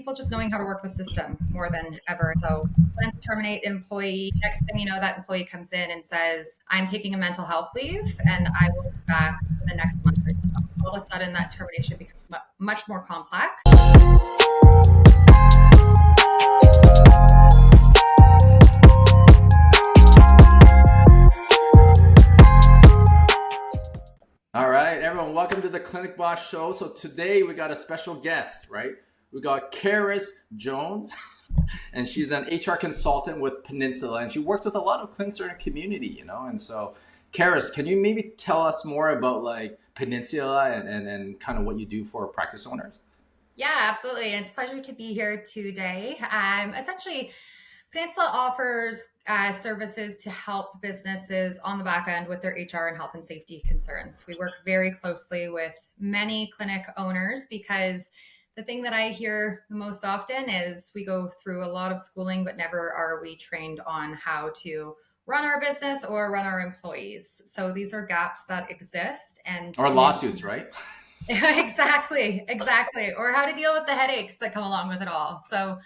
people just knowing how to work the system more than ever. So when to terminate an employee, next thing you know, that employee comes in and says, I'm taking a mental health leave and I will be back in the next month or so. All of a sudden that termination becomes much more complex. All right, everyone, welcome to the Clinic Boss Show. So today we got a special guest, right? We got Carys Jones, and she's an HR consultant with Peninsula, and she works with a lot of clinics in the community, you know? And so, Carys, can you maybe tell us more about like Peninsula and kind of what you do for practice owners? Yeah, absolutely. And it's a pleasure to be here today. Essentially, Peninsula offers services to help businesses on the back end with their HR and health and safety concerns. We work very closely with many clinic owners because the thing that I hear the most often is we go through a lot of schooling, but never are we trained on how to run our business or run our employees. So these are gaps that exist. Or lawsuits, right? Exactly. Or how to deal with the headaches that come along with it all. So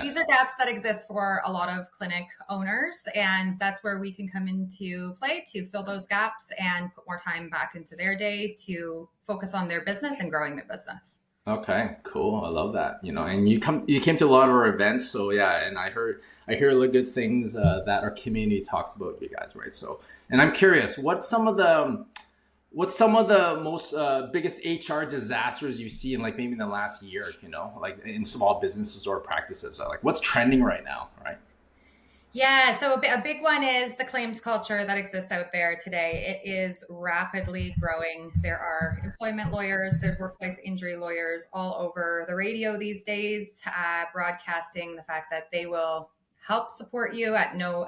these are gaps that exist for a lot of clinic owners, and that's where we can come into play to fill those gaps and put more time back into their day to focus on their business and growing their business. Okay, cool. I love that. You know, and you came to a lot of our events, so yeah, and I hear a lot of good things that our community talks about you guys, right? So, and I'm curious, what's some of the most biggest HR disasters you see in like maybe in the last year, you know, like in small businesses or practices? Like what's trending right now, right? Yeah, so a big one is the claims culture that exists out there today. It is rapidly growing. There are employment lawyers, there's workplace injury lawyers all over the radio these days, broadcasting the fact that they will help support you at no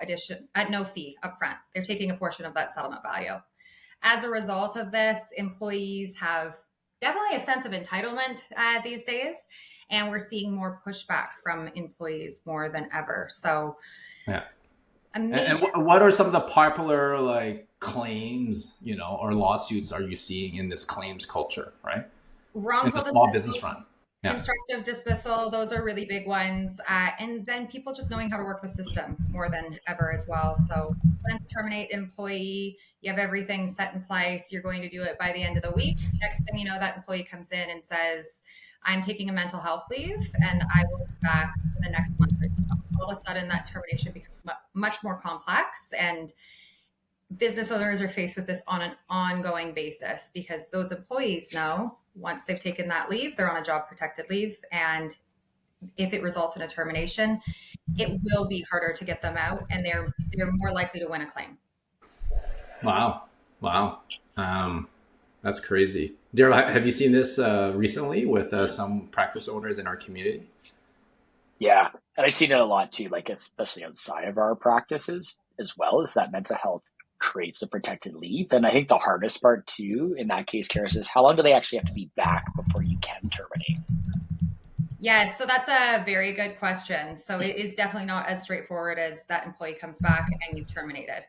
fee upfront. They're taking a portion of that settlement value. As a result of this, employees have definitely a sense of entitlement these days, and we're seeing more pushback from employees more than ever. So, yeah. And what are some of the popular like claims, you know, or lawsuits are you seeing in this claims culture, right? Wrongful in the small business front. Yeah. Constructive dismissal, those are really big ones. And then people just knowing how to work the system more than ever as well. So when to terminate an employee, you have everything set in place. You're going to do it by the end of the week. Next thing you know, that employee comes in and says, I'm taking a mental health leave and I will be back in the next month or so. All of a sudden that termination becomes much more complex, and business owners are faced with this on an ongoing basis because those employees know once they've taken that leave, they're on a job protected leave. And if it results in a termination, it will be harder to get them out, and they're more likely to win a claim. Wow. That's crazy. Darryl, have you seen this recently with some practice owners in our community? Yeah, and I've seen it a lot too, like especially outside of our practices as well, is that mental health creates a protected leave. And I think the hardest part too, in that case, Carys, is how long do they actually have to be back before you can terminate? Yeah, so that's a very good question. So it is definitely not as straightforward as that employee comes back and you terminate it.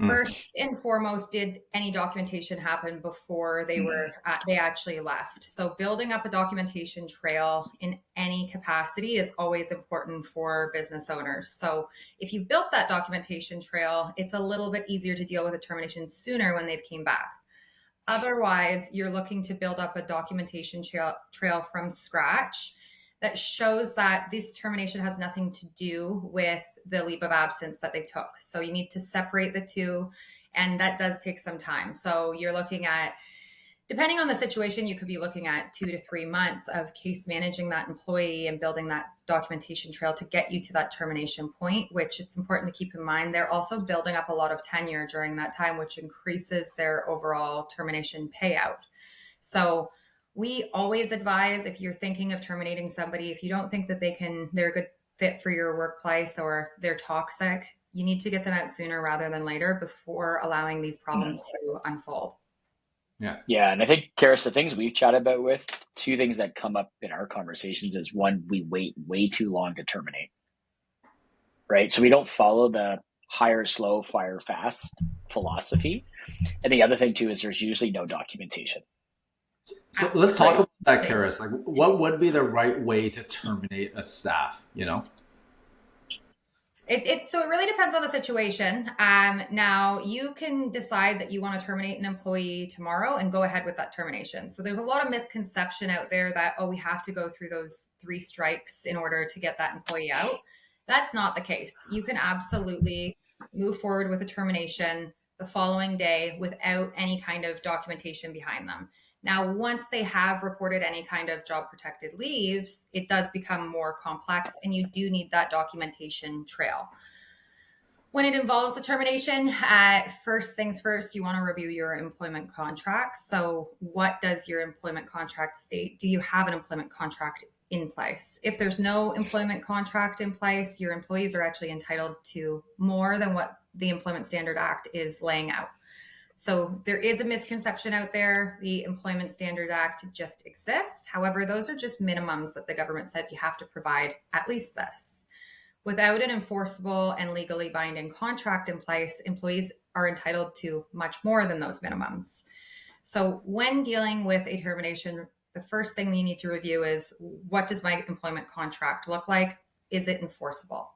First and foremost, did any documentation happen before they actually left? So building up a documentation trail in any capacity is always important for business owners. So if you've built that documentation trail, it's a little bit easier to deal with a termination sooner when they've came back. Otherwise, you're looking to build up a documentation trail from scratch that shows that this termination has nothing to do with the leave of absence that they took. So you need to separate the two, and that does take some time. So you're looking at, depending on the situation, you could be looking at 2 to 3 months of case managing that employee and building that documentation trail to get you to that termination point, which it's important to keep in mind. They're also building up a lot of tenure during that time, which increases their overall termination payout. So we always advise, if you're thinking of terminating somebody, if you don't think that they're a good fit for your workplace or they're toxic, you need to get them out sooner rather than later before allowing these problems to unfold. Yeah. And I think, Carys, the things we've chatted about with, two things that come up in our conversations is one, we wait way too long to terminate, right? So we don't follow the hire slow, fire fast philosophy. And the other thing too, is there's usually no documentation. So let's talk about that, Carys? Like, what would be the right way to terminate a staff? So it really depends on the situation. Now you can decide that you want to terminate an employee tomorrow and go ahead with that termination. So there's a lot of misconception out there that, oh, we have to go through those 3 strikes in order to get that employee out. That's not the case. You can absolutely move forward with a termination the following day without any kind of documentation behind them. Now, once they have reported any kind of job protected leaves, it does become more complex and you do need that documentation trail. When it involves a termination, first things first, you want to review your employment contract. So what does your employment contract state? Do you have an employment contract in place? If there's no employment contract in place, your employees are actually entitled to more than what the Employment Standard Act is laying out. So there is a misconception out there. The Employment Standard Act just exists. However, those are just minimums that the government says you have to provide at least this. Without an enforceable and legally binding contract in place, employees are entitled to much more than those minimums. So when dealing with a termination, the first thing you need to review is, what does my employment contract look like? Is it enforceable?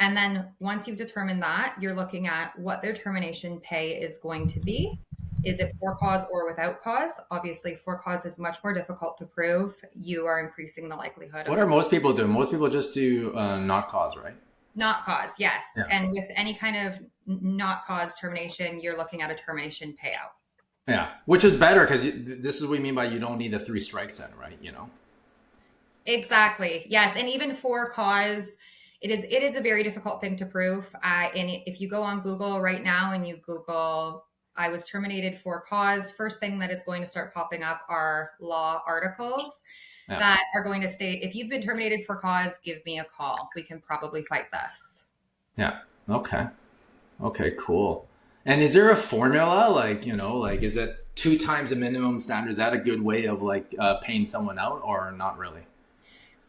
And then once you've determined that, you're looking at what their termination pay is going to be. Is it for cause or without cause? Obviously, for cause is much more difficult to prove. You are increasing the likelihood. What are most people doing? Most people just do not cause, right? Not cause, yes. Yeah. And with any kind of not cause termination, you're looking at a termination payout. Yeah, which is better because this is what we mean by you don't need the 3 strikes then, right? Exactly. Yes. And even for cause, it is a very difficult thing to prove. And if you go on Google right now and you Google, I was terminated for cause, first thing that is going to start popping up are law articles that are going to state, if you've been terminated for cause, give me a call. We can probably fight this. Yeah. Okay, cool. And is there a formula, like is it 2 times the minimum standard? Is that a good way of paying someone out, or not really?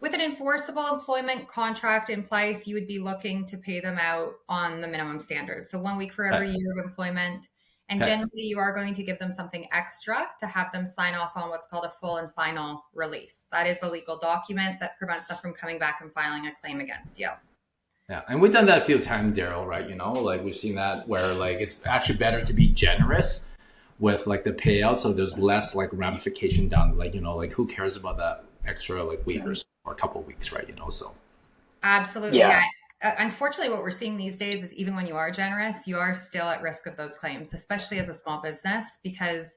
With an enforceable employment contract in place, you would be looking to pay them out on the minimum standard. So 1 week for every year of employment. And generally, you are going to give them something extra to have them sign off on what's called a full and final release. That is a legal document that prevents them from coming back and filing a claim against you. Yeah, and we've done that a few times, Darryl, right? We've seen that where it's actually better to be generous with the payout, so there's less ramification down. Who cares about that extra week or a couple of weeks, right? So absolutely, yeah. Unfortunately, what we're seeing these days is even when you are generous, you are still at risk of those claims, especially as a small business, because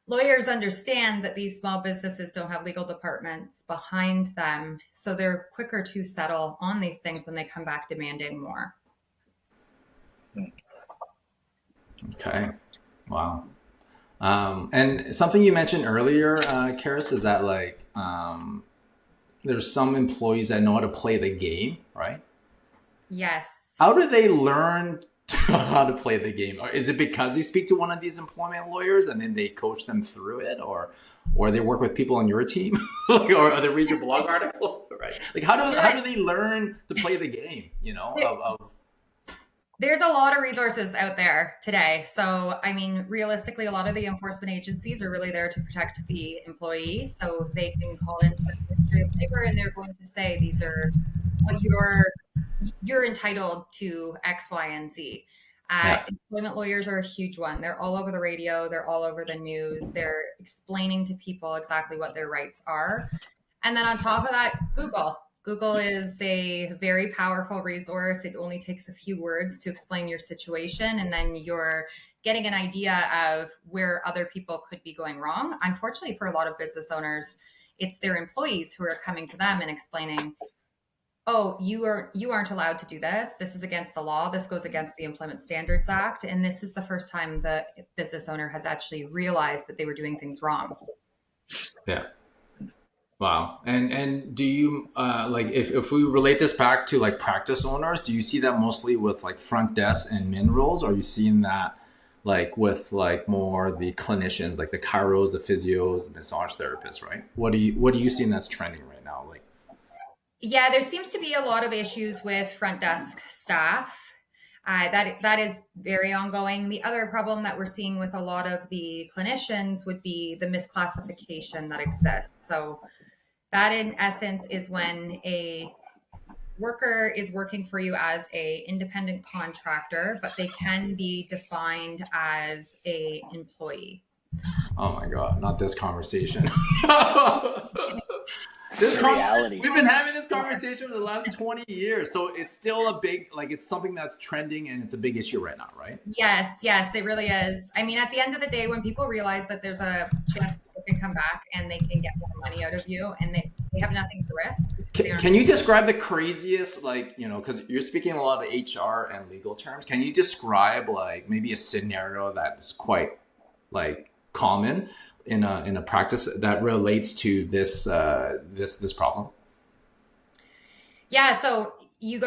lawyers understand that these small businesses don't have legal departments behind them. So they're quicker to settle on these things when they come back demanding more. Okay. Wow. And something you mentioned earlier, Carys, is that there's some employees that know how to play the game, right? Yes. How do they learn how to play the game? Or is it because you speak to one of these employment lawyers and then they coach them through it, or they work with people on your team, or they read your blog articles, right? How do they learn to play the game? There's a lot of resources out there today. So, realistically, a lot of the enforcement agencies are really there to protect the employee. So they can call in the Ministry of Labor and they're going to say, these are what you're entitled to X, Y, and Z. Employment lawyers are a huge one. They're all over the radio. They're all over the news. They're explaining to people exactly what their rights are. And then on top of that, Google is a very powerful resource. It only takes a few words to explain your situation, and then you're getting an idea of where other people could be going wrong. Unfortunately, for a lot of business owners, it's their employees who are coming to them and explaining, oh, you aren't allowed to do this. This is against the law. This goes against the Employment Standards Act. And this is the first time the business owner has actually realized that they were doing things wrong. Yeah. Wow. And do you, if we relate this back to practice owners, do you see that mostly with front desk and min roles? Or are you seeing that with more the clinicians, the chiros, the physios, the massage therapists, right? What do you see that's trending right now? Yeah, there seems to be a lot of issues with front desk staff. That is very ongoing. The other problem that we're seeing with a lot of the clinicians would be the misclassification that exists. So that in essence is when a worker is working for you as a independent contractor, but they can be defined as a employee. Oh my God, not this conversation. Reality. We've been having this conversation for the last 20 years. So it's still a big, like, it's something that's trending and it's a big issue right now, right? Yes, it really is. I mean, at the end of the day, when people realize that there's a chance they can come back and they can get more money out of you and they have nothing to risk. Can you describe the craziest, like, because you're speaking a lot of HR and legal terms. Can you describe, like, maybe a scenario that's quite, like, common in a practice that relates to this problem? Yeah, so you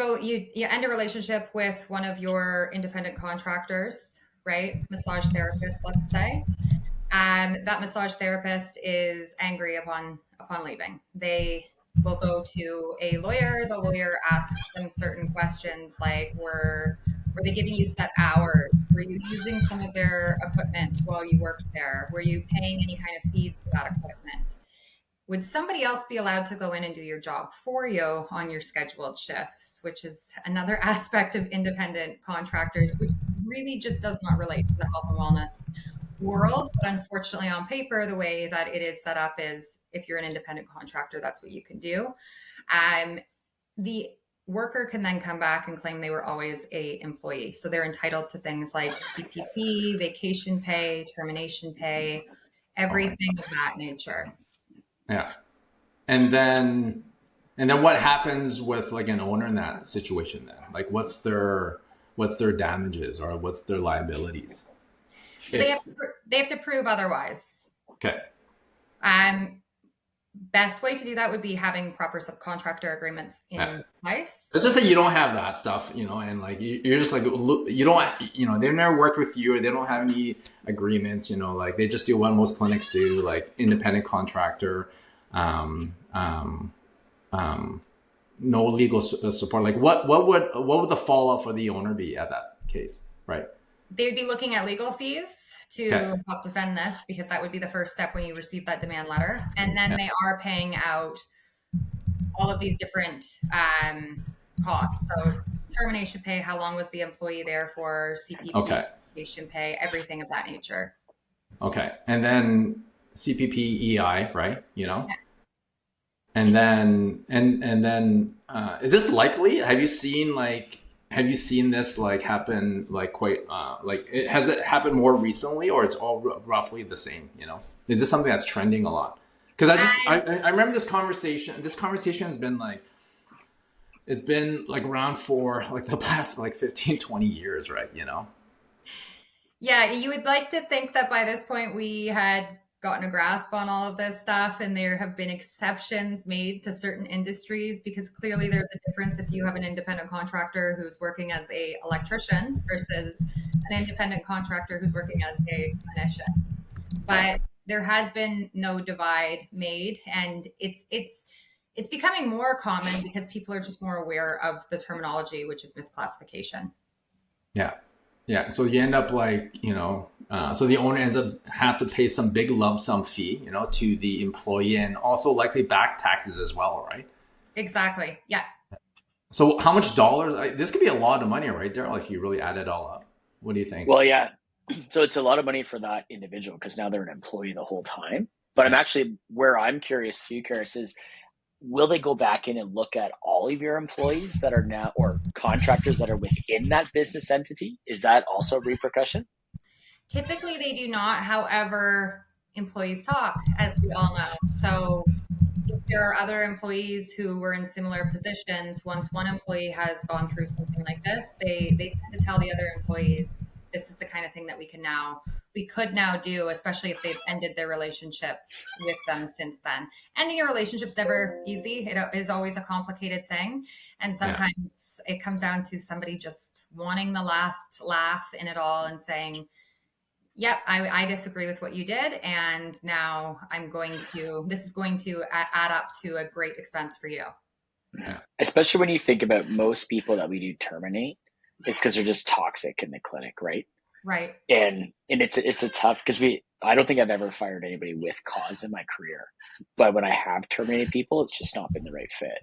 end a relationship with one of your independent contractors, right? Massage therapist, let's say. That massage therapist is angry upon leaving. They will go to a lawyer. The lawyer asks them certain questions like, were they giving you set hours? Were you using some of their equipment while you worked there? Were you paying any kind of fees for that equipment? Would somebody else be allowed to go in and do your job for you on your scheduled shifts, which is another aspect of independent contractors, which really just does not relate to the health and wellness world. But unfortunately, on paper, the way that it is set up is if you're an independent contractor, that's what you can do. The worker can then come back and claim they were always a employee. So they're entitled to things like CPP, vacation pay, termination pay, everything of that nature. Yeah. And then what happens with, like, an owner in that situation then? Like, what's their damages or what's their liabilities? So they have to prove otherwise. Okay. Best way to do that would be having proper subcontractor agreements in place. Let's just say you don't have that stuff, and, like, you're just like, you don't, they've never worked with you or they don't have any agreements, like they just do what most clinics do, like independent contractor, no legal support. Like what would the fallout for the owner be at that case, right? They'd be looking at legal fees to help defend this, because that would be the first step when you receive that demand letter. And then they are paying out all of these different costs. So termination pay, how long was the employee there for, CPP, vacation pay, everything of that nature. Okay. And then CPP, EI, right? And then, and then, is this likely? Have you seen this, like, happen, like, quite, has it happened more recently, or it's all roughly the same? Is this something that's trending a lot? Because I remember this conversation has been, like, it's been, like, around for, like, the past, like, 15, 20 years, right? Yeah, you would like to think that by this point we had gotten a grasp on all of this stuff, and there have been exceptions made to certain industries, because clearly there's a difference if you have an independent contractor who's working as a electrician versus an independent contractor who's working as a clinician. But there has been no divide made, and it's becoming more common because people are just more aware of the terminology, which is misclassification. Yeah. So you end up, like, so the owner ends up have to pay some big lump sum fee, to the employee, and also likely back taxes as well, right? Exactly. Yeah. So how much dollars? This could be a lot of money, right, Darryl, if you really add it all up. What do you think? Well, yeah. So it's a lot of money for that individual because now they're an employee the whole time. But I'm curious too, Carys, is will they go back in and look at all of your employees that are now, or contractors that are within that business entity? Is that also a repercussion? Typically they do not. However, employees talk, as we all know. So if there are other employees who were in similar positions, once one employee has gone through something like this, they tend to tell the other employees, this is the kind of thing that we could now do, especially if they've ended their relationship with them since then. Ending a relationship's never easy. It is always a complicated thing. And sometimes it comes down to somebody just wanting the last laugh in it all and saying, yep, I disagree with what you did. And now this is going to add up to a great expense for you. Yeah. Especially when you think about most people that we do terminate, it's because they're just toxic in the clinic, right? Right. And it's a tough, because I don't think I've ever fired anybody with cause in my career, but when I have terminated people, it's just not been the right fit.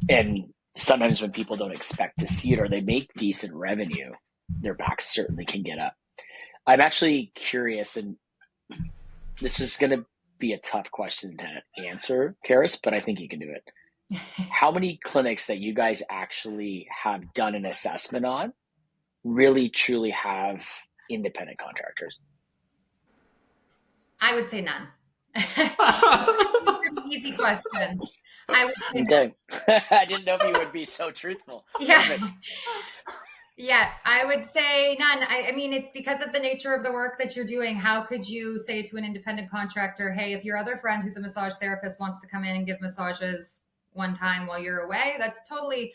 And sometimes when people don't expect to see it, or they make decent revenue, their backs certainly can get up. I'm actually curious, and this is going to be a tough question to answer, Carys, but I think you can do it. How many clinics that you guys actually have done an assessment on really truly have independent contractors? I would say none. An easy question. I would say okay. I didn't know if you would be so truthful. Yeah. Yeah, I would say none. I mean, it's because of the nature of the work that you're doing. How could you say to an independent contractor, hey, if your other friend who's a massage therapist wants to come in and give massages one time while you're away, that's totally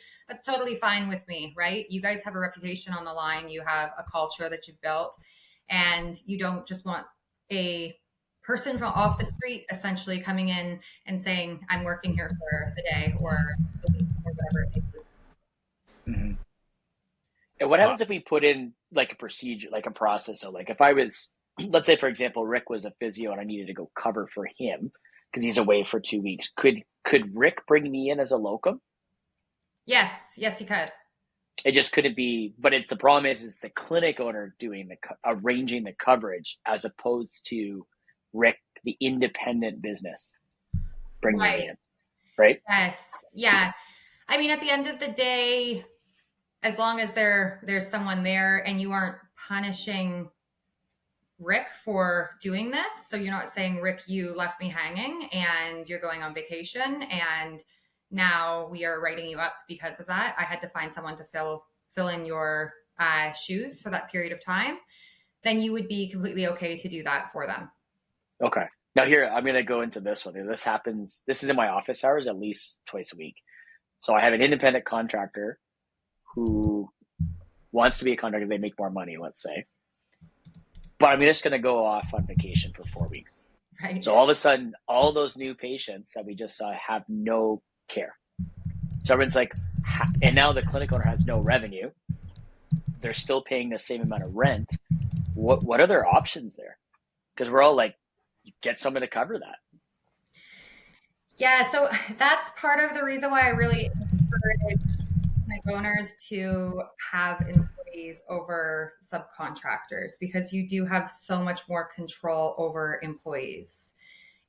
fine with me, right? You guys have a reputation on the line. You have a culture that you've built, and you don't just want a person from off the street essentially coming in and saying, I'm working here for the day or the week or whatever it may be. Mm-hmm. And what happens if we put in like a procedure, like a process? So like if I was, let's say, for example, Rick was a physio and I needed to go cover for him because he's away for 2 weeks. Could Rick bring me in as a locum? Yes, he could. It just couldn't be, but the problem is the clinic owner doing arranging the coverage as opposed to Rick, the independent business, bringing me in, right? Yes, yeah. I mean, at the end of the day, as long as there's someone there and you aren't punishing Rick for doing this. So you're not saying, Rick, you left me hanging and you're going on vacation and now we are writing you up because of that. I had to find someone to fill in your shoes for that period of time. Then you would be completely okay to do that for them. Okay. Now here, I'm going to go into this one. This is in my office hours at least twice a week. So I have an independent contractor who wants to be a contractor. They make more money, let's say. But I'm just going to go off on vacation for 4 weeks. Right. So all of a sudden, all those new patients that we just saw have no care. So everyone's like, and now the clinic owner has no revenue. They're still paying the same amount of rent. What are their options there? Because we're all like, get someone to cover that. Yeah, so that's part of the reason why I really encourage owners to have employees over subcontractors, because you do have so much more control over employees.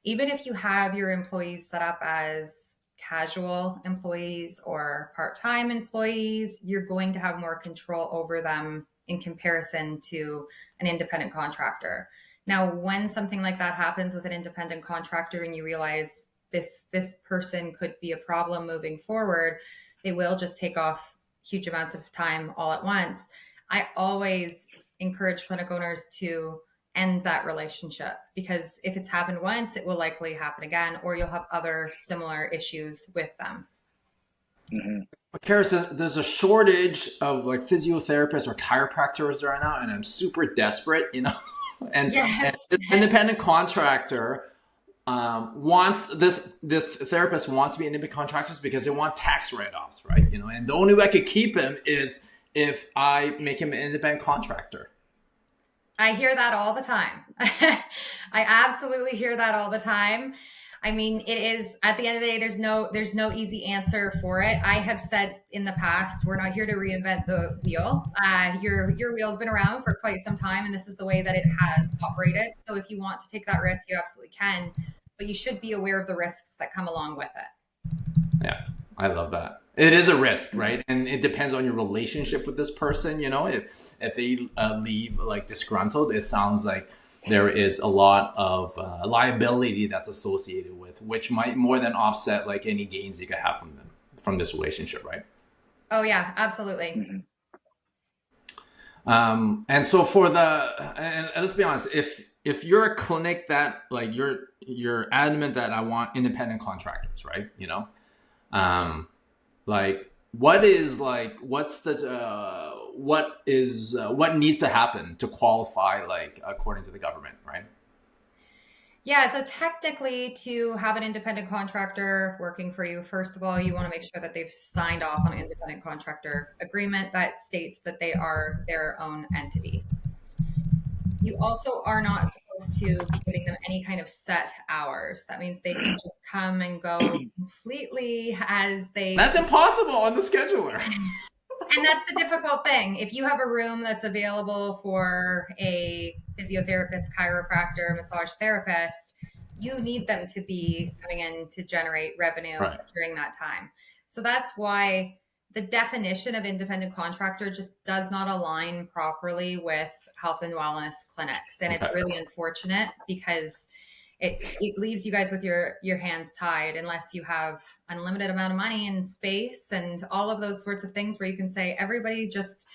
Even if you have your employees set up as casual employees or part-time employees, you're going to have more control over them in comparison to an independent contractor. Now, when something like that happens with an independent contractor and you realize this person could be a problem moving forward, they will just take off huge amounts of time all at once. I always encourage clinic owners to end that relationship, because if it's happened once, it will likely happen again, or you'll have other similar issues with them. Mm-hmm. Carys, there's a shortage of like physiotherapists or chiropractors right now, and I'm super desperate, and, yes. and this independent contractor wants this therapist wants to be independent contractors because they want tax write-offs, right? And the only way I could keep him is if I make him an independent contractor. I hear that all the time. I absolutely hear that all the time. I mean, it is, at the end of the day, there's no easy answer for it. I have said in the past, we're not here to reinvent the wheel. Your wheel's been around for quite some time, and this is the way that it has operated. So if you want to take that risk, you absolutely can, but you should be aware of the risks that come along with it. Yeah, I love that. It is a risk, right? And it depends on your relationship with this person. If they leave like disgruntled, it sounds like there is a lot of liability that's associated with, which might more than offset like any gains you could have from this relationship, right? Oh yeah, absolutely. Mm-hmm. And so and let's be honest, if you're a clinic that like you're adamant that I want independent contractors, right? Like what needs to happen to qualify, like according to the government, right? Yeah, so technically, to have an independent contractor working for you, first of all, you want to make sure that they've signed off on an independent contractor agreement that states that they are their own entity. You also are not supposed to be giving them any kind of set hours. That means they can just come and go completely as they That's please. impossible on the scheduler. And that's the difficult thing. If you have a room that's available for a physiotherapist, chiropractor, massage therapist, you need them to be coming in to generate revenue Right. during that time. So that's why the definition of independent contractor just does not align properly with health and wellness clinics. And it's Okay. really unfortunate because it leaves you guys with your hands tied unless you have unlimited amount of money and space and all of those sorts of things where you can say everybody just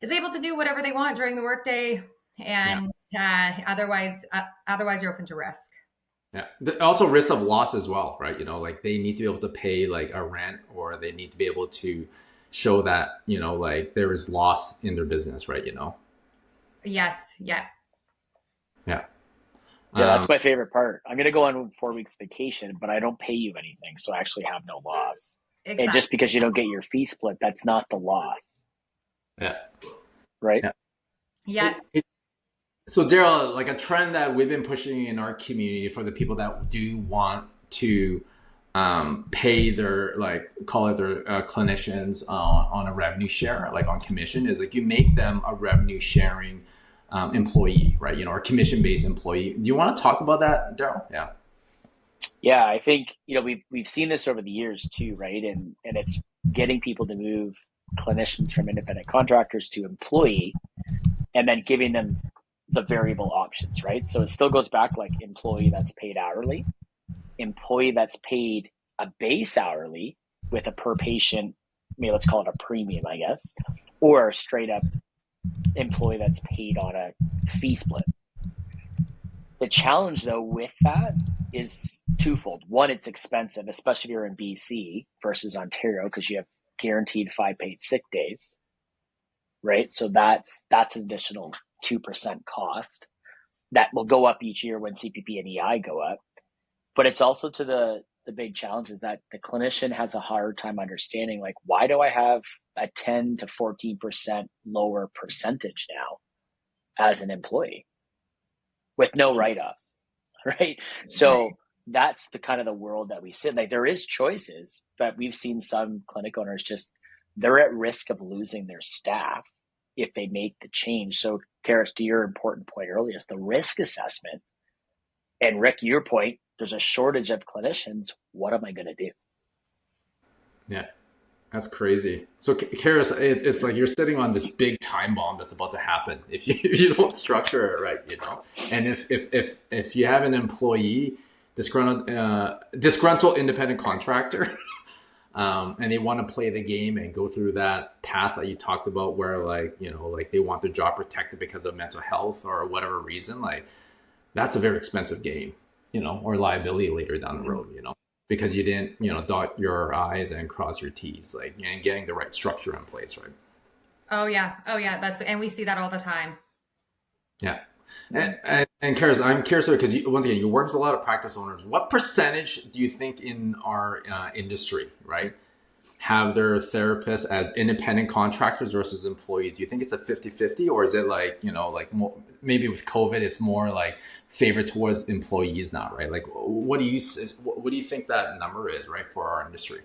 is able to do whatever they want during the workday, and otherwise you're open to risk. Yeah. Also risk of loss as well, right? You know, like they need to be able to pay like a rent, or they need to be able to show that, you know, like there is loss in their business, right? You know? Yes. Yeah. Yeah. Yeah, that's my favorite part. I'm going to go on 4 weeks vacation, but I don't pay you anything, so I actually have no loss. Exactly. And just because you don't get your fee split, that's not the loss. Yeah. Right? Yeah. So Darryl, like a trend that we've been pushing in our community for the people that do want to pay their, like, call it their clinicians on a revenue share, like on commission, is like you make them a revenue sharing employee, right? You know, or commission based employee. Do you want to talk about that, Darryl? Yeah. Yeah, I think, we've seen this over the years too, right? And it's getting people to move clinicians from independent contractors to employee, and then giving them the variable options, right? So it still goes back like employee that's paid hourly, employee that's paid a base hourly with a per patient, maybe let's call it a premium, I guess, or straight up employee that's paid on a fee split. The challenge though with that is twofold. One, it's expensive, especially if you're in BC versus Ontario, because you have guaranteed 5 paid sick days, right? So that's an additional 2% cost that will go up each year when CPP and EI go up. But it's also to the big challenge is that the clinician has a hard time understanding, like, why do I have a 10 to 14% lower percentage now as an employee with no write-offs, right? So that's the kind of the world that we sit. Like, there is choices, but we've seen some clinic owners they're at risk of losing their staff if they make the change. So, Carys, to your important point earlier, is the risk assessment. And Rick, your point, there's a shortage of clinicians. What am I going to do? Yeah. That's crazy. So, Carys, it's like you're sitting on this big time bomb that's about to happen if you don't structure it right, you know. And if you have an employee, disgruntled independent contractor, and they want to play the game and go through that path that you talked about, where, like, you know, like they want their job protected because of mental health or whatever reason, like that's a very expensive game, you know, or liability later down the road, you know, because you didn't, you know, dot your I's and cross your T's, like, and getting the right structure in place, right? Oh yeah. And we see that all the time. Yeah. And Carys, I'm curious because once again, you work with a lot of practice owners. What percentage do you think in our industry, right, have their therapists as independent contractors versus employees? Do you think it's a 50-50, or is it like, you know, like more, maybe with COVID, it's more like favored towards employees now, right? Like, what do you think that number is, right, for our industry?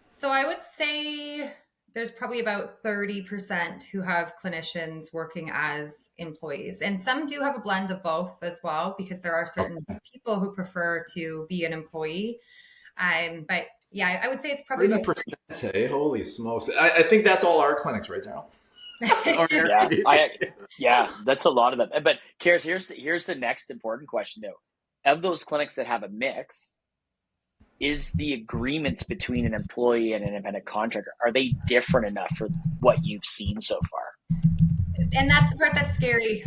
So I would say there's probably about 30% who have clinicians working as employees. And some do have a blend of both as well, because there are certain people who prefer to be an employee. But yeah, I would say it's probably 30%. Hey, holy smokes. I think that's all our clinics right now. Yeah, that's a lot of them. But Carys, here's the next important question though. Of those clinics that have a mix, is the agreements between an employee and an independent contractor, are they different enough for what you've seen so far? And that's the part that's scary.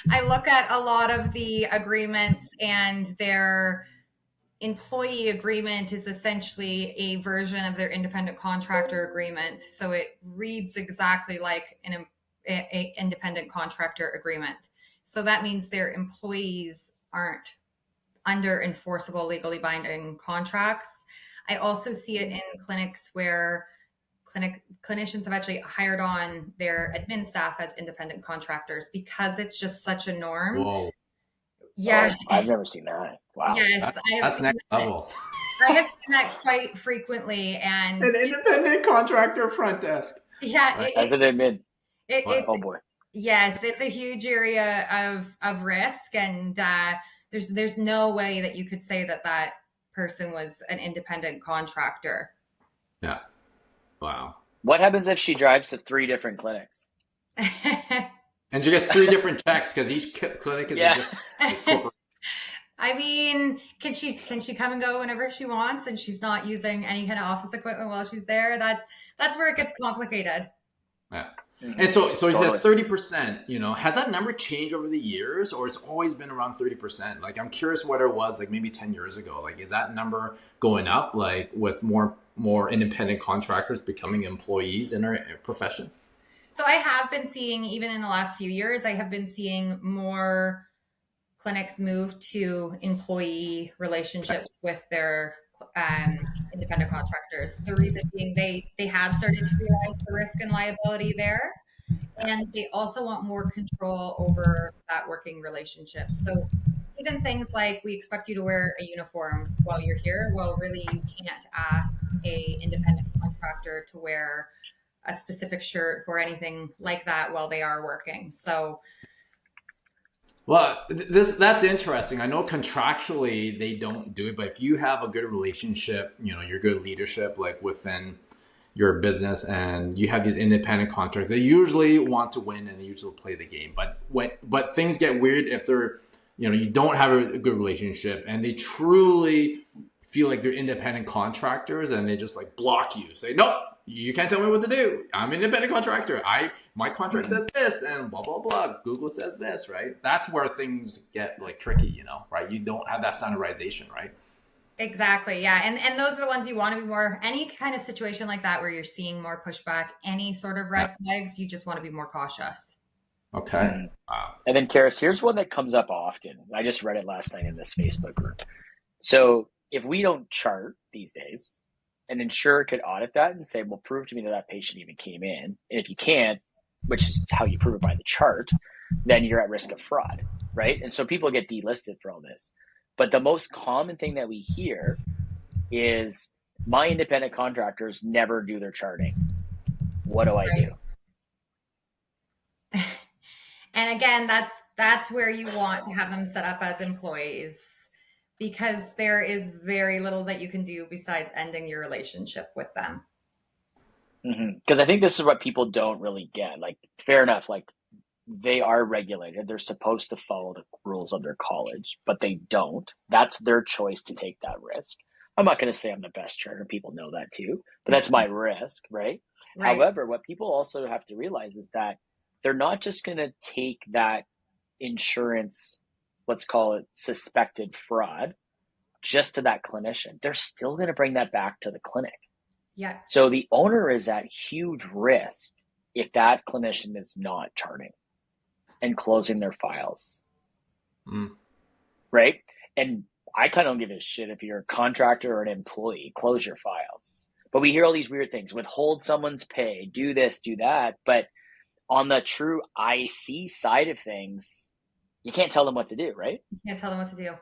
I look at a lot of the agreements, and their employee agreement is essentially a version of their independent contractor agreement. So it reads exactly like an independent contractor agreement. So that means their employees aren't under enforceable legally binding contracts. I also see it in clinics where clinicians have actually hired on their admin staff as independent contractors because it's just such a norm. Whoa. Yeah. Oh, I've never seen that. Wow. Yes, That's next level. I have seen that quite frequently, and an independent contractor front desk. Yeah, as an admin. Oh boy. Yes, it's a huge area of risk, and there's no way that you could say that person was an independent contractor. Yeah. Wow. What happens if she drives to 3 different clinics? And she gets 3 different checks because each clinic is a different. I mean, can she come and go whenever she wants, and she's not using any kind of office equipment while she's there? That's where it gets complicated. Yeah. And so you said 30%, has that number changed over the years, or it's always been around 30%? Like, I'm curious what it was like maybe 10 years ago. Like, is that number going up, like with more independent contractors becoming employees in our profession? So I have been seeing, even in the last few years, I have been seeing more clinics move to employee relationships with their independent contractors. The reason being they have started to realize the risk and liability there, and they also want more control over that working relationship. So even things like, we expect you to wear a uniform while you're here. Well, really, you can't ask a independent contractor to wear a specific shirt or anything like that while they are working. So well, that's interesting. I know contractually they don't do it, but if you have a good relationship, your good leadership, like within your business, and you have these independent contractors, they usually want to win and they usually play the game. But things get weird if they're, you don't have a good relationship and they truly feel like they're independent contractors and they just like block you, say, nope, you can't tell me what to do. I'm an independent contractor. My contract says this and blah, blah, blah. Google says this, right? That's where things get like tricky, right? You don't have that standardization, right? Exactly. Yeah. And those are the ones you want to be more, any kind of situation like that where you're seeing more pushback, any sort of red flags, you just want to be more cautious. Okay. Wow. And then, Carys, here's one that comes up often. I just read it last night in this Facebook group. So if we don't chart these days, an insurer could audit that and say, well, prove to me that patient even came in. And if you can't, which is how you prove it by the chart, then you're at risk of fraud, right? And so people get delisted for all this. But the most common thing that we hear is, my independent contractors never do their charting. What do I do? And again, that's where you want to have them set up as employees, because there is very little that you can do besides ending your relationship with them. Because I think this is what people don't really get. Like, fair enough, like, they are regulated. They're supposed to follow the rules of their college, but they don't. That's their choice to take that risk. I'm not going to say I'm the best charter. People know that too, but that's my risk, right? However, what people also have to realize is that they're not just going to take that insurance, let's call it suspected fraud, just to that clinician. They're still going to bring that back to the clinic. Yeah. So the owner is at huge risk if that clinician is not charting and closing their files. Right? And I kind of don't give a shit if you're a contractor or an employee, close your files. But we hear all these weird things, withhold someone's pay, do this, do that. But on the true IC side of things, you can't tell them what to do, right? You can't tell them what to do.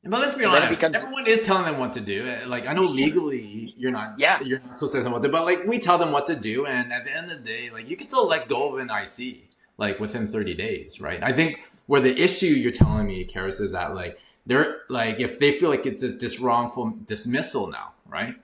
But let's be honest, everyone is telling them what to do. Like, I know legally you're not supposed to say what to do, but like, we tell them what to do, and at the end of the day, like, you can still let go of an IC like within 30 days, right? I think where the issue you're telling me, Carys, is that like, they're like, if they feel like it's this wrongful dismissal now, right?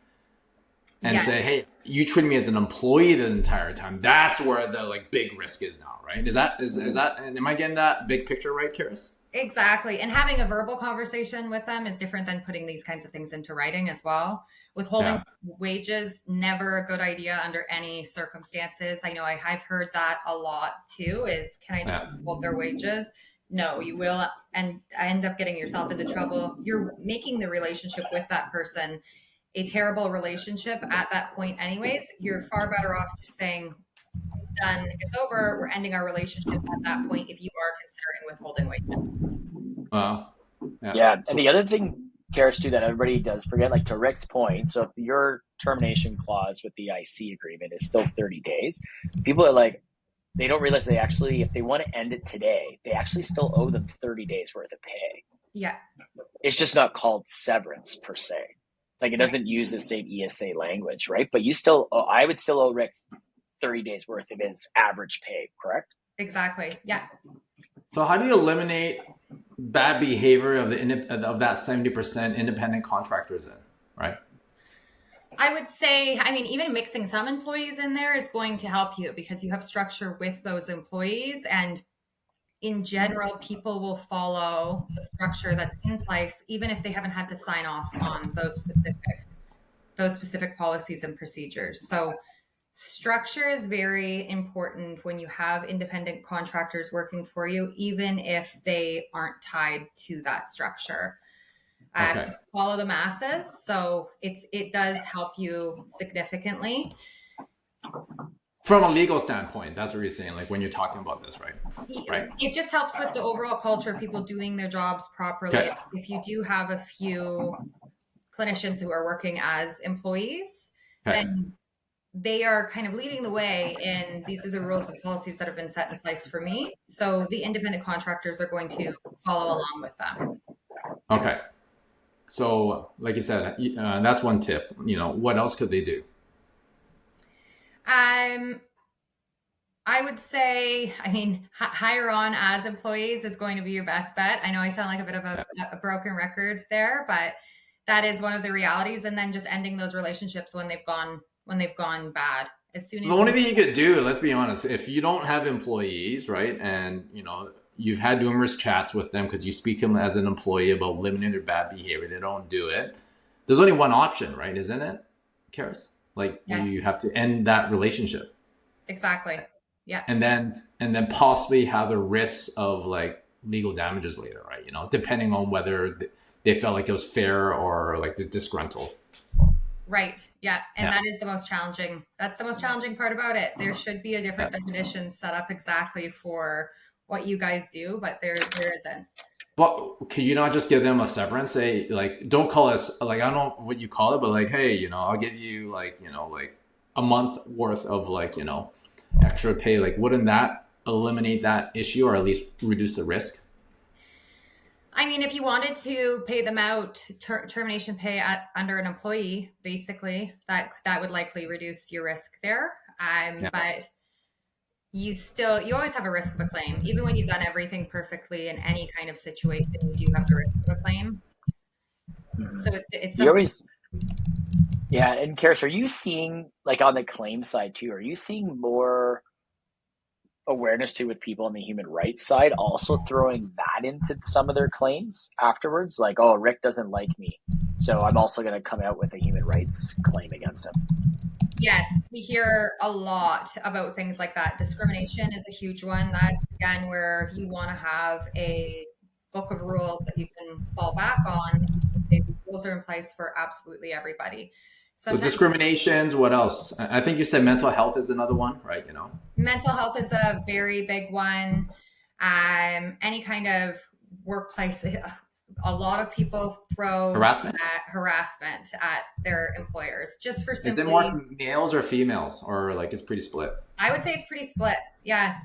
And say, hey, you treat me as an employee the entire time. That's where the like big risk is now, right? Is that am I getting that big picture right, Carys? Exactly. And having a verbal conversation with them is different than putting these kinds of things into writing as well. Withholding wages, never a good idea under any circumstances. I know I've heard that a lot too, is, can I just withhold their wages? No, you will, and end up getting yourself into trouble. You're making the relationship with that person a terrible relationship at that point anyways. You're far better off just saying, done, it's over, we're ending our relationship at that point if you are considering withholding wages. Wow. Yeah. And the other thing, Carys, too, that everybody does forget, like to Rick's point, so if your termination clause with the IC agreement is still 30 days, people are like, they don't realize they actually, if they want to end it today, they actually still owe them 30 days worth of pay. Yeah. It's just not called severance per se. Like it doesn't use the same ESA language, right? But you still, I would still owe Rick 30 days worth of his average pay, correct? Exactly. Yeah. So how do you eliminate bad behavior of that 70% independent contractors in, right? I would say, I mean, even mixing some employees in there is going to help you because you have structure with those employees. And in general, people will follow the structure that's in place, even if they haven't had to sign off on those specific policies and procedures. So structure is very important when you have independent contractors working for you, even if they aren't tied to that structure. Okay. Follow the masses. So it does help you significantly. From a legal standpoint, that's what you're saying, like when you're talking about this, right? Right. It just helps with the overall culture of people doing their jobs properly. Okay. If you do have a few clinicians who are working as employees, Okay. then they are kind of leading the way in these are the rules and policies that have been set in place for me. So the independent contractors are going to follow along with them. Okay. So like you said, that's one tip. What else could they do? I would say, I mean, hire on as employees is going to be your best bet. I know I sound like a bit of a broken record there, but that is one of the realities. And then just ending those relationships when they've gone bad. As soon as the only thing you could do, let's be honest, if you don't have employees, right, and you've had numerous chats with them because you speak to them as an employee about limiting their bad behavior, they don't do it. There's only one option, right? Isn't it, Carys? Like yes. You have to end that relationship. Exactly. Yeah. And then possibly have the risks of like legal damages later, right? Depending on whether they felt like it was fair or like the disgruntled. Right. Yeah. And that is the most challenging. That's the most challenging part about it. There should be a different definition set up exactly for what you guys do, but there isn't. But can you not just give them a severance? Say like, don't call us like, I don't know what you call it, but like, hey, I'll give you like, like a month worth of like, extra pay. Like, wouldn't that eliminate that issue or at least reduce the risk? I mean, if you wanted to pay them out termination pay under an employee, basically, that would likely reduce your risk there. But you always have a risk of a claim. Even when you've done everything perfectly in any kind of situation, you do have the risk of a claim. So it's you always, yeah. And Carys, are you seeing like on the claim side too? Are you seeing more awareness too with people on the human rights side also throwing that into some of their claims afterwards? Like, oh, Rick doesn't like me, so I'm also going to come out with a human rights claim against him. Yes, we hear a lot about things like that. Discrimination is a huge one. That's, again, where you want to have a book of rules that you can fall back on. The rules are in place for absolutely everybody. So discriminations, what else? I think you said mental health is another one, right? Mental health is a very big one. Any kind of workplace, a lot of people throw harassment at their employers just for simply. Is it more males or females, or like it's pretty split? I would say it's pretty split. Yeah.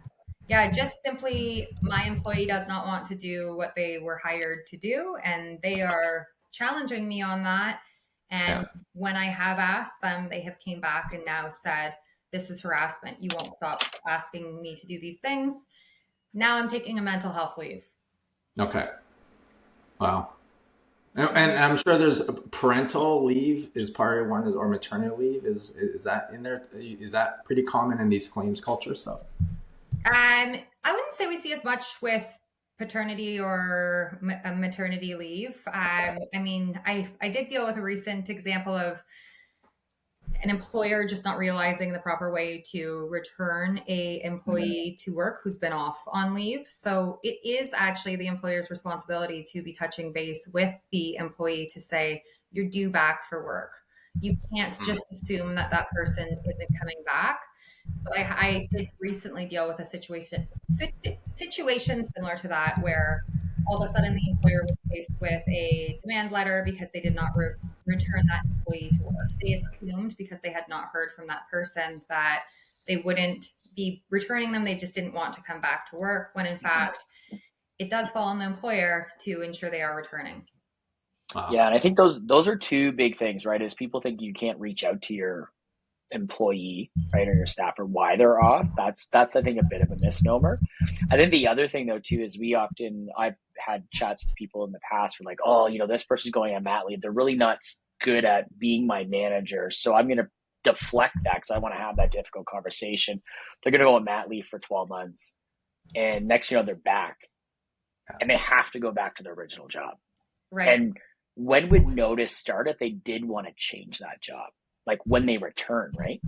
Just simply my employee does not want to do what they were hired to do, and they are challenging me on that. And when I have asked them, they have came back and now said, this is harassment. You won't stop asking me to do these things. Now I'm taking a mental health leave. Okay. Wow. And I'm sure there's parental leave is part of one, or maternity leave. Is that in there? Is that pretty common in these claims culture stuff? I wouldn't say we see as much with paternity or maternity leave. I mean, I did deal with a recent example of an employer just not realizing the proper way to return a employee to work who's been off on leave. So it is actually the employer's responsibility to be touching base with the employee to say, you're due back for work. You can't just assume that person isn't coming back. So I did recently deal with a situation similar to that where all of a sudden the employer was faced with a demand letter because they did not return that employee to work. They assumed, because they had not heard from that person, that they wouldn't be returning them. They just didn't want to come back to work, when in fact it does fall on the employer to ensure they are returning. Wow. Yeah, and I think those are two big things, right? Is people think you can't reach out to your employee, right, or your staff, or why they're off. That's I think a bit of a misnomer. I think the other thing though too is I've had chats with people in the past who are like, oh, this person's going on mat leave. They're really not good at being my manager, so I'm going to deflect that because I want to have that difficult conversation. They're going to go on mat leave for 12 months, and next they're back, and they have to go back to their original job. Right. And when would notice start if they did want to change that job? Like when they return, right?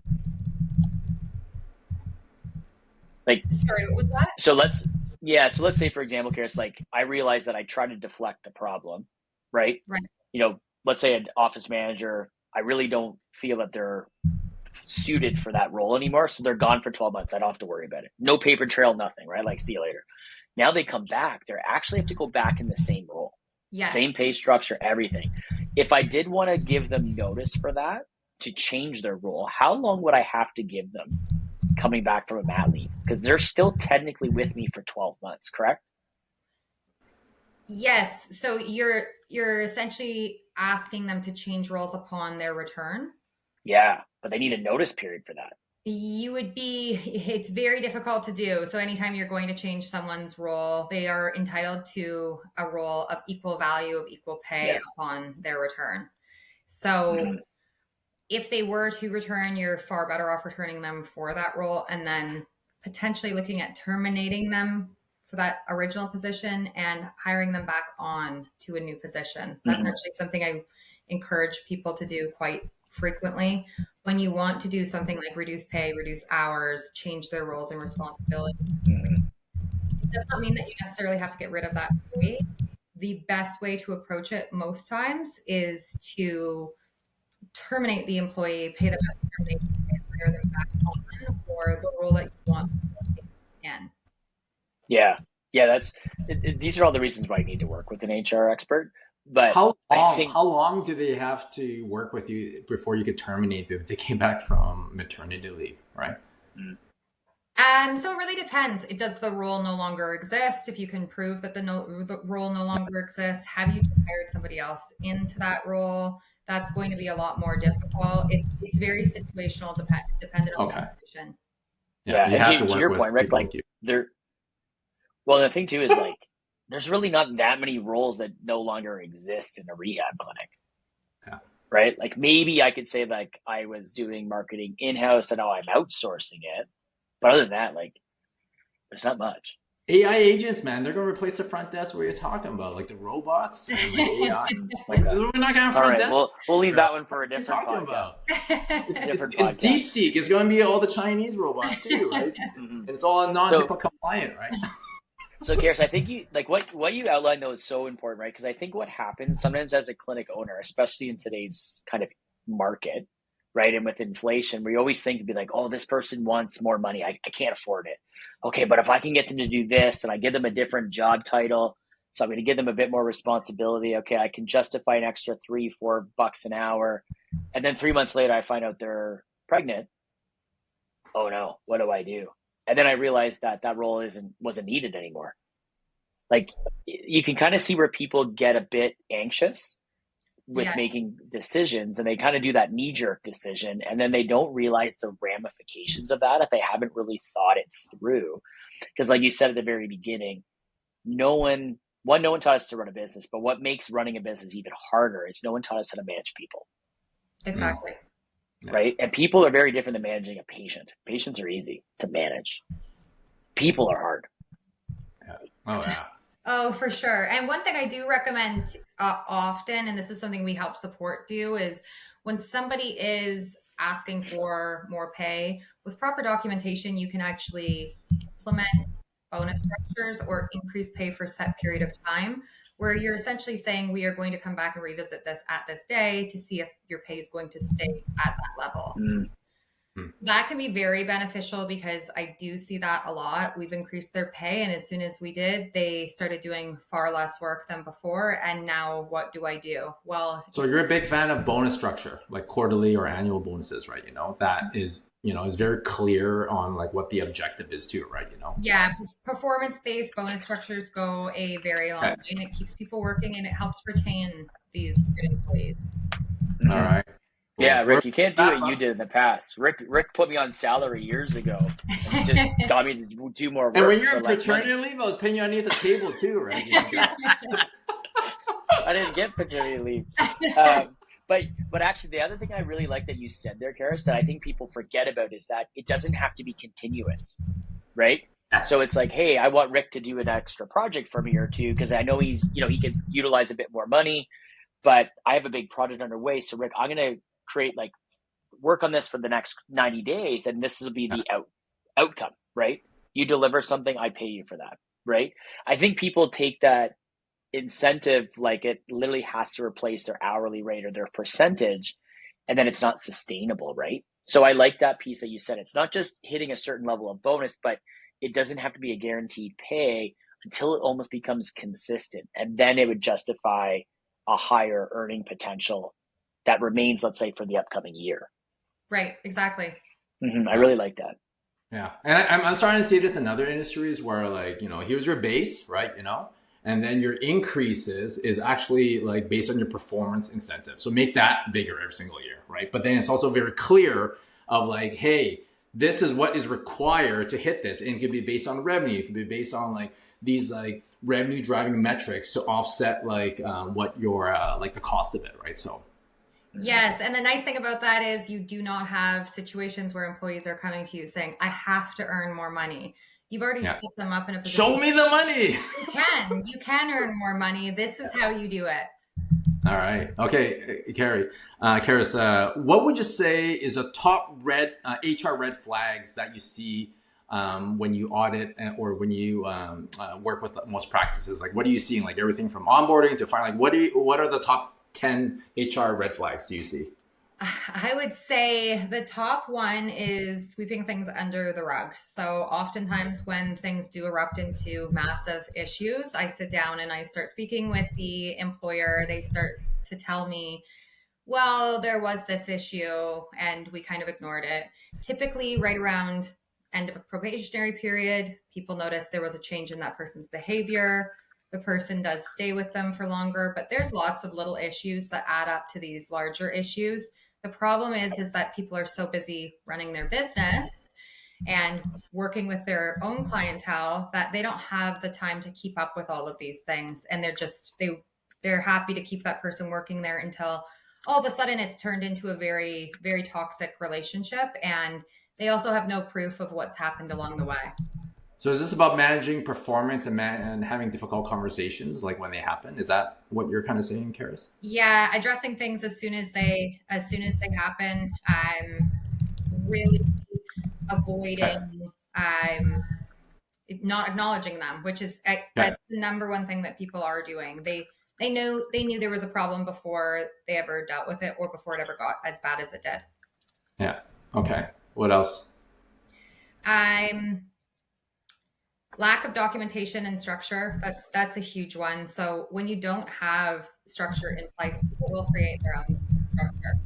Like, sorry, what was that? So let's say, for example, Carys, like I realized that I tried to deflect the problem, right? Right. Let's say an office manager, I really don't feel that they're suited for that role anymore. So they're gone for 12 months. I don't have to worry about it. No paper trail, nothing, right? Like, see you later. Now they come back. They actually have to go back in the same role. Yes. Same pay structure, everything. If I did want to give them notice for that, to change their role, how long would I have to give them coming back from a mat leave? Because they're still technically with me for 12 months, correct? Yes. So you're essentially asking them to change roles upon their return? Yeah, but they need a notice period for that. It's very difficult to do. So anytime you're going to change someone's role, they are entitled to a role of equal value, of equal pay upon their return. So if they were to return, you're far better off returning them for that role and then potentially looking at terminating them for that original position and hiring them back on to a new position. That's actually something I encourage people to do quite frequently. When you want to do something like reduce pay, reduce hours, change their roles and responsibilities, it does not mean that you necessarily have to get rid of that employee. The best way to approach it most times is to terminate the employee, pay them out termination, and hire them back on for the role that you want in. Yeah, these are all the reasons why you need to work with an HR expert. But how long do they have to work with you before you could terminate them if they came back from maternity leave, right? So it really depends. Does the role no longer exist? If you can prove that the role no longer exists, have you hired somebody else into that role? That's going to be a lot more difficult. It's very situational, dependent on the situation. Yeah, you have to your point, Rick. Like the thing too is like there's really not that many roles that no longer exist in a rehab clinic. Yeah. Right? Like maybe I could say like I was doing marketing in-house and now I'm outsourcing it. But other than that, like there's not much. AI agents, man, they're going to replace the front desk. What you're talking about, like the robots and the AI. We're not going to front desk. We'll leave that one for a different podcast. About? It's deep seek. It's going to be all the Chinese robots too, right? And it's all non-HIPAA compliant, right? So, Carys, I think you like what you outlined though is so important, right? Because I think what happens sometimes as a clinic owner, especially in today's kind of market, right, and with inflation, we always think to be like, oh, this person wants more money. I can't afford it. Okay, but if I can get them to do this and I give them a different job title, so I'm going to give them a bit more responsibility. Okay, I can justify an extra $3-4 an hour, and then 3 months later I find out they're pregnant. Oh no, what do I do? And then I realized that role wasn't needed anymore. Like you can kind of see where people get a bit anxious with making decisions, and they kind of do that knee-jerk decision, and then they don't realize the ramifications of that if they haven't really thought it through. Because like you said at the very beginning, no one taught us to run a business, but what makes running a business even harder is no one taught us how to manage people. Exactly. Right? And people are very different than managing a patient. Patients are easy to manage. People are hard. Oh, yeah. Oh, for sure. And one thing I do recommend often, and this is something we help support do, is when somebody is asking for more pay, with proper documentation, you can actually implement bonus structures or increase pay for a set period of time, where you're essentially saying, we are going to come back and revisit this at this day to see if your pay is going to stay at that level. That can be very beneficial because I do see that a lot. We've increased their pay, and as soon as we did, they started doing far less work than before. And now what do I do? Well, So you're a big fan of bonus structure, like quarterly or annual bonuses, right? That is very clear on like what the objective is too, right? yeah, performance-based bonus structures go a very long Okay. way, and it keeps people working and it helps retain these good employees. All right. Yeah, Cool. Rick, you can't do what you did in the past. Rick put me on salary years ago and just got me to do more work. And when you're for in less money. paternity leave, I was paying you underneath the table too, right? I didn't get paternity leave. But actually, the other thing I really like that you said there, Carys, that I think people forget about is that it doesn't have to be continuous, right? Yes. So it's like, hey, I want Rick to do an extra project for me or two because I know he could utilize a bit more money, but I have a big project underway. So Rick, I'm going to create work on this for the next 90 days, and this will be the outcome, right? You deliver something, I pay you for that, right? I think people take that incentive like it literally has to replace their hourly rate or their percentage, and then it's not sustainable, right? So I like that piece that you said. It's not just hitting a certain level of bonus, but it doesn't have to be a guaranteed pay until it almost becomes consistent, and then it would justify a higher earning potential that remains, let's say, for the upcoming year. Right, exactly. I really like that. Yeah, and I'm starting to see this in other industries where here's your base, right? And then your increases is actually like based on your performance incentive. So make that bigger every single year, right? But then it's also very clear of like, hey, this is what is required to hit this. And it could be based on revenue. It could be based on like these like revenue driving metrics to offset like what your like the cost of it, right? So. Yes. And the nice thing about that is you do not have situations where employees are coming to you saying, I have to earn more money. You've already set them up in a position. Show me the money. You can earn more money. This is how you do it. All right. Okay, Carys, what would you say is a top HR red flags that you see when you audit or when you work with most practices? Like, what are you seeing? Like everything from onboarding to firing. Like, what are the top 10 HR red flags do you see? I would say the top one is sweeping things under the rug. So oftentimes when things do erupt into massive issues, I sit down and I start speaking with the employer. They start to tell me, well, there was this issue and we kind of ignored it. Typically right around end of a probationary period, people notice there was a change in that person's behavior. The person does stay with them for longer, but there's lots of little issues that add up to these larger issues. The problem is that people are so busy running their business and working with their own clientele that they don't have the time to keep up with all of these things. And they're happy to keep that person working there until all of a sudden it's turned into a very, very toxic relationship. And they also have no proof of what's happened along the way. So is this about managing performance and having difficult conversations like when they happen? Is that what you're kind of saying, Carys? Yeah, addressing things as soon as they happen. I'm really avoiding not acknowledging them, which is that's the number one thing that people are doing. They knew there was a problem before they ever dealt with it or before it ever got as bad as it did. Yeah. Okay. What else? Lack of documentation and structure. That's a huge one. So when you don't have structure in place, people will create their own structure.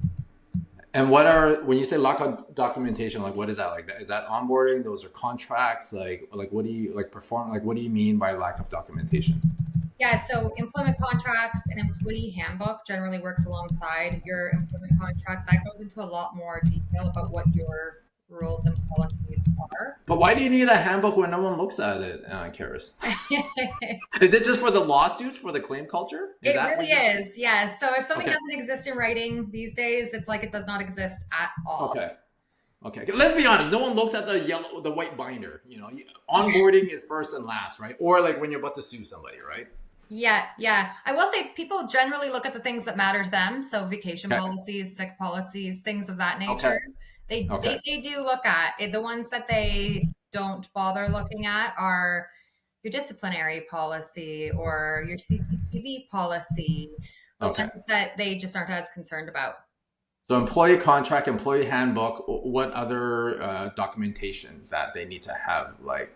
And when you say lack of documentation, like what is that like? Is that onboarding? Those are contracts? Like what do you what do you mean by lack of documentation? Yeah, so employment contracts and employee handbook generally works alongside your employment contract. That goes into a lot more detail about what your rules and policies are. But why do you need a handbook when no one looks at it, Carys? Is it just for the lawsuits, for the claim culture? It really is, yeah. So if something doesn't exist in writing these days, it's like it does not exist at all. Okay. Let's be honest. No one looks at the white binder. Onboarding is first and last, right? Or like when you're about to sue somebody, right? Yeah. I will say people generally look at the things that matter to them. So vacation policies, sick policies, things of that nature. They do look at it. The ones that they don't bother looking at are your disciplinary policy or your CCTV policy, the ones that they just aren't as concerned about. So employee contract, employee handbook, what other documentation that they need to have like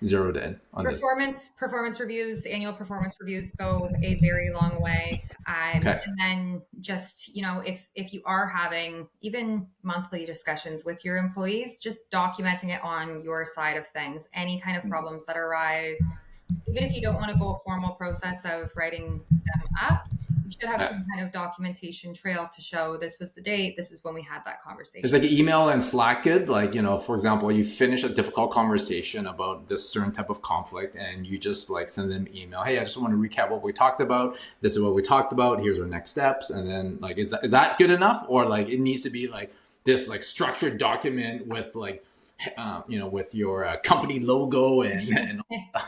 zeroed in on this? Performance reviews, annual performance reviews go a very long way. Okay. And then just, if you are having even monthly discussions with your employees, just documenting it on your side of things, any kind of problems that arise, even if you don't want to go a formal process of writing them up, you should have some kind of documentation trail to show this was the date, this is when we had that conversation. Is like email and Slack good? Like, for example, you finish a difficult conversation about this certain type of conflict and you just like send them an email. Hey, I just want to recap what we talked about. This is what we talked about. Here's our next steps. And then like, is that good enough? Or like, it needs to be like this like structured document with like, with your company logo and all that.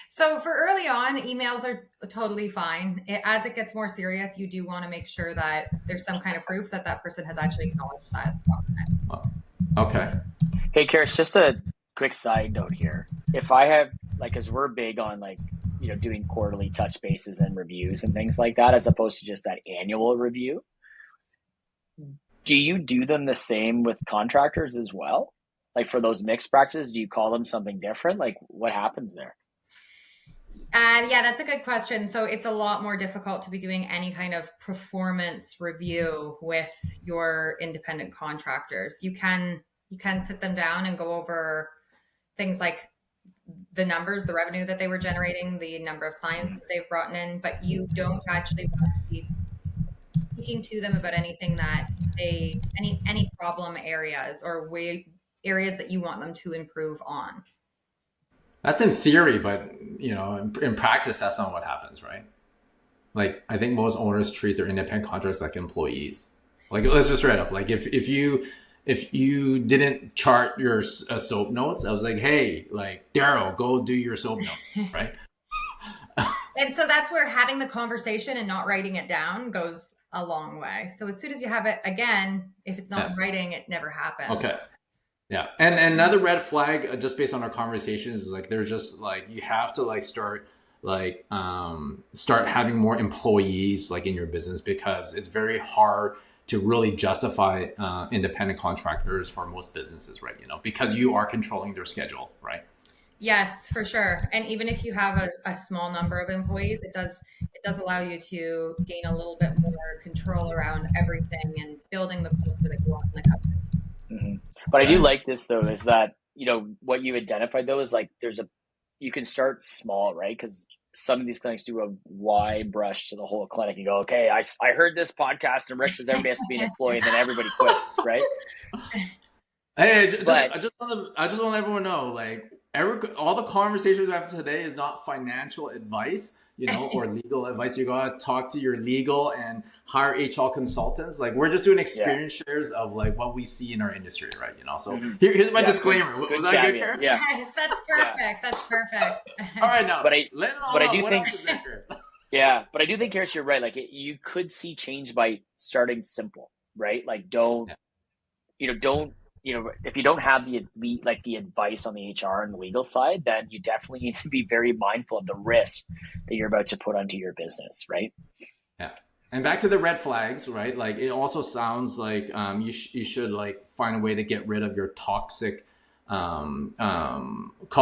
So for early on, emails are totally fine. As it gets more serious, you do want to make sure that there's some kind of proof that that person has actually acknowledged that document. Okay. Hey, Carys, just a quick side note here. If I have, like, as we're big on like, doing quarterly touch bases and reviews and things like that, as opposed to just that annual review, do you do them the same with contractors as well? Like for those mixed practices, do you call them something different? Like what happens there? Yeah, that's a good question. So it's a lot more difficult to be doing any kind of performance review with your independent contractors. You can sit them down and go over things like the numbers, the revenue that they were generating, the number of clients that they've brought in, but you don't actually want to be speaking to them about anything that any problem areas or areas that you want them to improve on. That's in theory, but in practice, that's not what happens, right? Like, I think most owners treat their independent contractors like employees. Like, let's just write up. Like, if you didn't chart your soap notes, I was like, hey, like Darryl, go do your soap notes, right? And so that's where having the conversation and not writing it down goes a long way. So as soon as you have it, again, if it's not in writing, it never happens. Okay. Yeah. And another red flag, just based on our conversations, is like, there's just like, you have to like start having more employees like in your business, because it's very hard to really justify independent contractors for most businesses, right? Because you are controlling their schedule, right? Yes, for sure. And even if you have a small number of employees, it does allow you to gain a little bit more control around everything and building the culture that you want in the company. Mm-hmm. But I do like this though, is that, what you identified though is like, you can start small, right? Because some of these clinics do a wide brush to the whole clinic and go, okay, I heard this podcast and Rick says everybody has to be an employee, and then everybody quits, right? Hey, I just want everyone to know, like, all the conversations we have today is not financial advice, or legal advice. You gotta talk to your legal and hire HR consultants. Like, we're just doing experience shares of like what we see in our industry, right? So here's my disclaimer. Was that good, Carys? Yeah. Yes, that's perfect. Yeah. That's perfect. All right, now, but I do think, yeah, but I do think, Carys, you're right. Like, you could see change by starting simple, right? Like, if you don't have the advice on the HR and the legal side, then you definitely need to be very mindful of the risk that you're about to put onto your business, right? Yeah. And back to the red flags, right? Like, it also sounds like you should like find a way to get rid of your toxic, call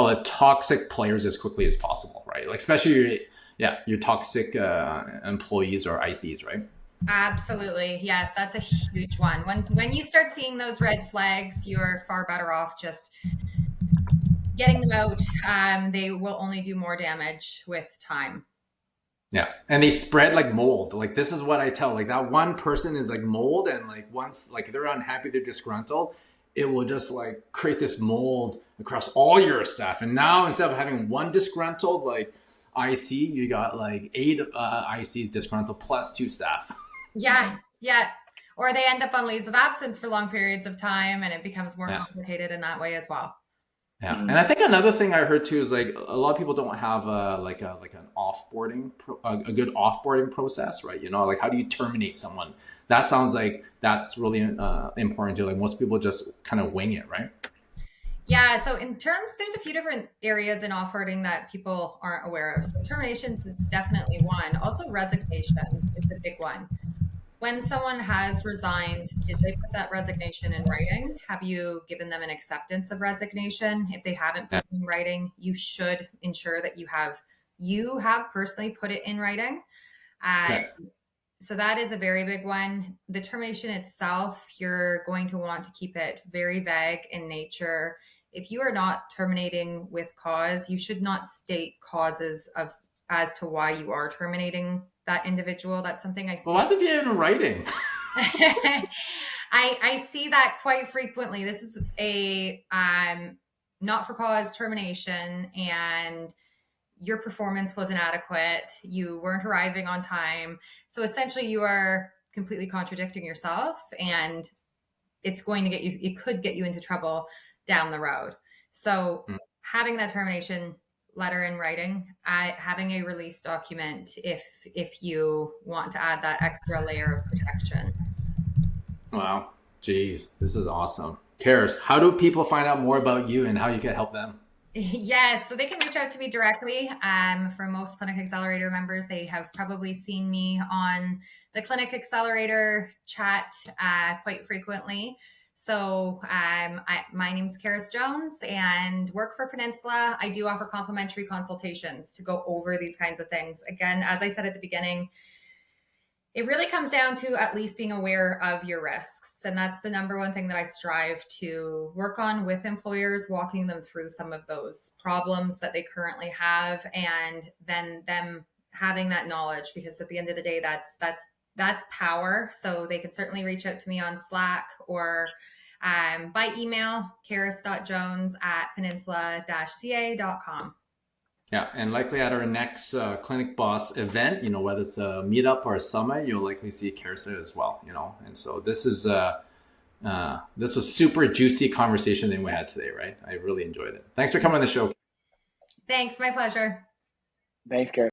it toxic players as quickly as possible, right? Like, especially your toxic employees or ICs, right? Absolutely. Yes, that's a huge one. When you start seeing those red flags, you're far better off just getting them out. They will only do more damage with time. Yeah. And they spread like mold. Like, this is what I tell, like, that one person is like mold, and like once like they're unhappy, they're disgruntled, it will just like create this mold across all your staff. And now, instead of having one disgruntled like IC, you got like 8 ICs disgruntled plus 2 staff. Yeah. Or they end up on leaves of absence for long periods of time, and it becomes more complicated in that way as well. Yeah, and I think another thing I heard too is like a lot of people don't have an offboarding, a good offboarding process, right? Like, how do you terminate someone? That sounds like that's really important too. Like, most people just kind of wing it, right? Yeah. So there's a few different areas in offboarding that people aren't aware of. So terminations is definitely one. Also, resignation is a big one. When someone has resigned, did they put that resignation in writing? Have you given them an acceptance of resignation? If they haven't put it in writing, you should ensure that you have personally put it in writing. Okay. So that is a very big one. The termination itself, you're going to want to keep it very vague in nature. If you are not terminating with cause, you should not state causes of as to why you are terminating that individual. That's something I see. Well, why don't you have it in writing? I see that quite frequently. This is a not for cause termination, and your performance was inadequate. You weren't arriving on time. So essentially you are completely contradicting yourself, and it's going to get you, it could get you into trouble down the road. So having that termination letter in writing, having a release document if you want to add that extra layer of protection. Wow. Geez, this is awesome. Carys, how do people find out more about you and how you can help them? Yes, so they can reach out to me directly. For most Clinic Accelerator members, they have probably seen me on the Clinic Accelerator chat quite frequently. So my name is Carys Jones and work for Peninsula. I do offer complimentary consultations to go over these kinds of things. Again, as I said at the beginning, it really comes down to at least being aware of your risks. And that's the number one thing that I strive to work on with employers, walking them through some of those problems that they currently have, and then them having that knowledge, because at the end of the day, that's power. So they can certainly reach out to me on Slack or by email, carys.jones@peninsula-ca.com. Yeah, and likely at our next Clinic Boss event, whether it's a meetup or a summit, you'll likely see Carys there as well, And so this was super juicy conversation that we had today, right? I really enjoyed it. Thanks for coming on the show. Thanks, my pleasure. Thanks, Carys.